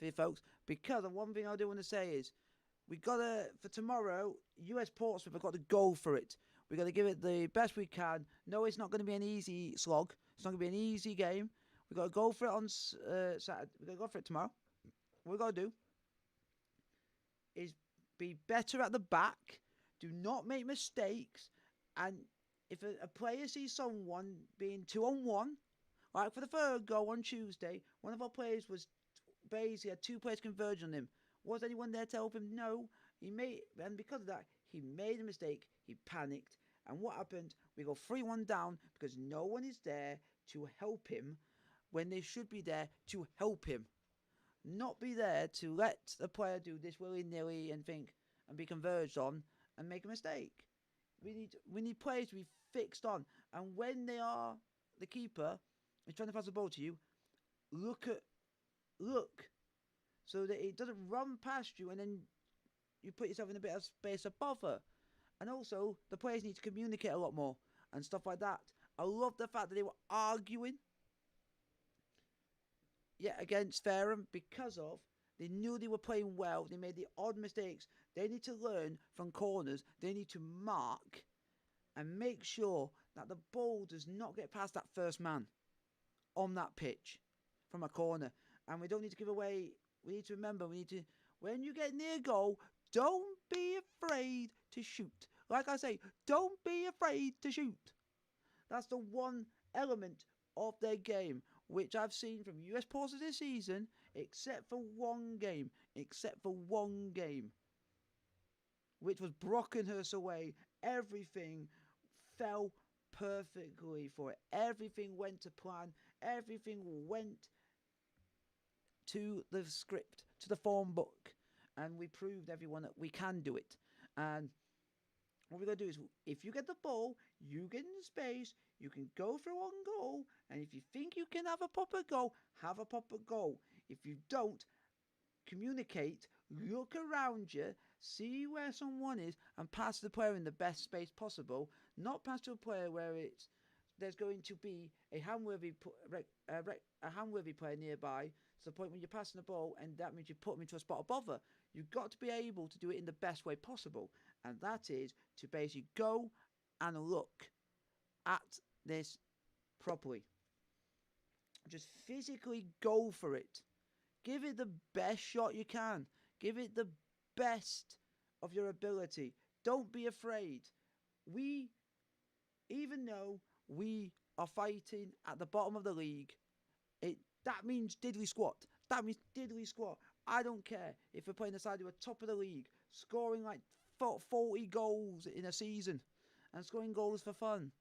for you folks, because the one thing I do want to say is, we gotta, for tomorrow, US Portsmouth have got to go for it. We got to give it the best we can. No, it's not going to be an easy slog. It's not going to be an easy game. We got to go for it on Saturday. We got to go for it tomorrow. What we got to do is be better at the back. Do not make mistakes. And if a player sees someone being 2-on-1, like for the third goal on Tuesday, one of our players was basically had 2 players converging on him. Was anyone there to help him? No. And because of that, he made a mistake. He panicked. And what happened? We go 3-1 down because no one is there to help him when they should be there to help him. Not be there to let the player do this willy-nilly and think and be converged on and make a mistake. We need players to be fixed on. And when they are, the keeper is trying to pass the ball to you, look so that it doesn't run past you and then you put yourself in a bit of space of bother. And also, the players need to communicate a lot more and stuff like that. I love the fact that they were arguing against Fareham because of they knew they were playing well. They made the odd mistakes. They need to learn from corners. They need to mark and make sure that the ball does not get past that first man on that pitch from a corner. And we don't need to give away. We need to remember, when you get near goal, don't be afraid to shoot. Like I say, don't be afraid to shoot. That's the one element of their game which I've seen from US Portsmouth this season, except for one game, which was Brockenhurst away. Everything fell perfectly for it. Everything went to plan. Everything went to the script, to the form book, and we proved everyone that we can do it. And what we're going to do is, if you get the ball, you get in the space, you can go for one goal, and if you think you can have a proper goal, have a proper goal. If you don't, communicate, look around you, see where someone is, and pass the player in the best space possible. Not pass to a player where there's going to be a hamworthy player nearby, to the point when you're passing the ball, and that means you put them into a spot of bother. You've got to be able to do it in the best way possible, and that is to basically go and look at this properly. Just physically go for it. Give it the best shot you can. Give it the best of your ability. Don't be afraid. Even though we are fighting at the bottom of the league, that means diddly squat. I don't care if we're playing the side who are top of the league, scoring like 40 goals in a season and scoring goals for fun.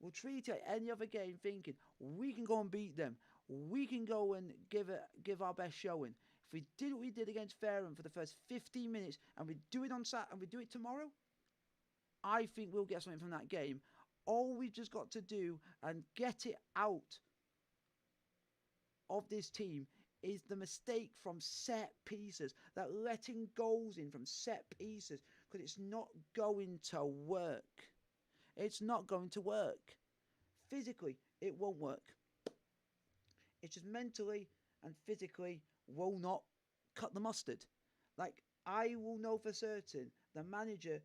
We'll treat it like any other game, thinking we can go and beat them. We can go and give our best showing. If we did what we did against Fareham for the first 15 minutes, and we do it on Saturday, and we do it tomorrow, I think we'll get something from that game. All we've just got to do and get it out of this team is the mistake from set pieces, that letting goals in from set pieces, because it's not going to work. It's not going to work. Physically, it won't work. It's just mentally and physically will not cut the mustard. Like, I will know for certain the manager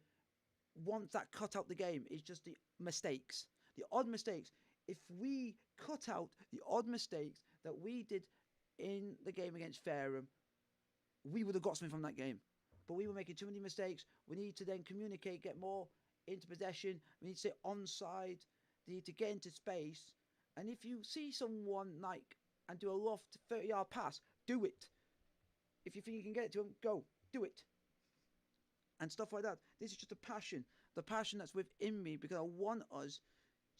wants that cut out the game. It's just the mistakes, the odd mistakes. If we cut out the odd mistakes that we did in the game against Fareham, we would have got something from that game. But we were making too many mistakes. We need to then communicate, get more into possession. We need to stay onside. We need to get into space. And if you see someone and do a loft 30-yard pass, do it. If you think you can get it to them, go. Do it. And stuff like that. This is just a passion. The passion that's within me, because I want us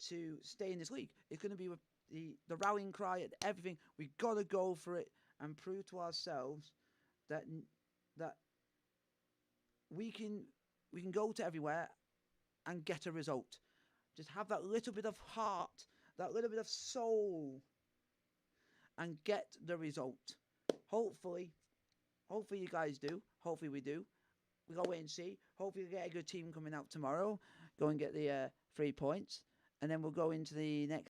to stay in this league. It's going to be with the rallying cry at everything. We've got to go for it and prove to ourselves that we can go to everywhere and get a result. Just have that little bit of heart, that little bit of soul, and get the result. Hopefully you guys do. Hopefully we do. We gotta wait and see. Hopefully we get a good team coming out tomorrow. Go and get the 3 points, and then we'll go into the next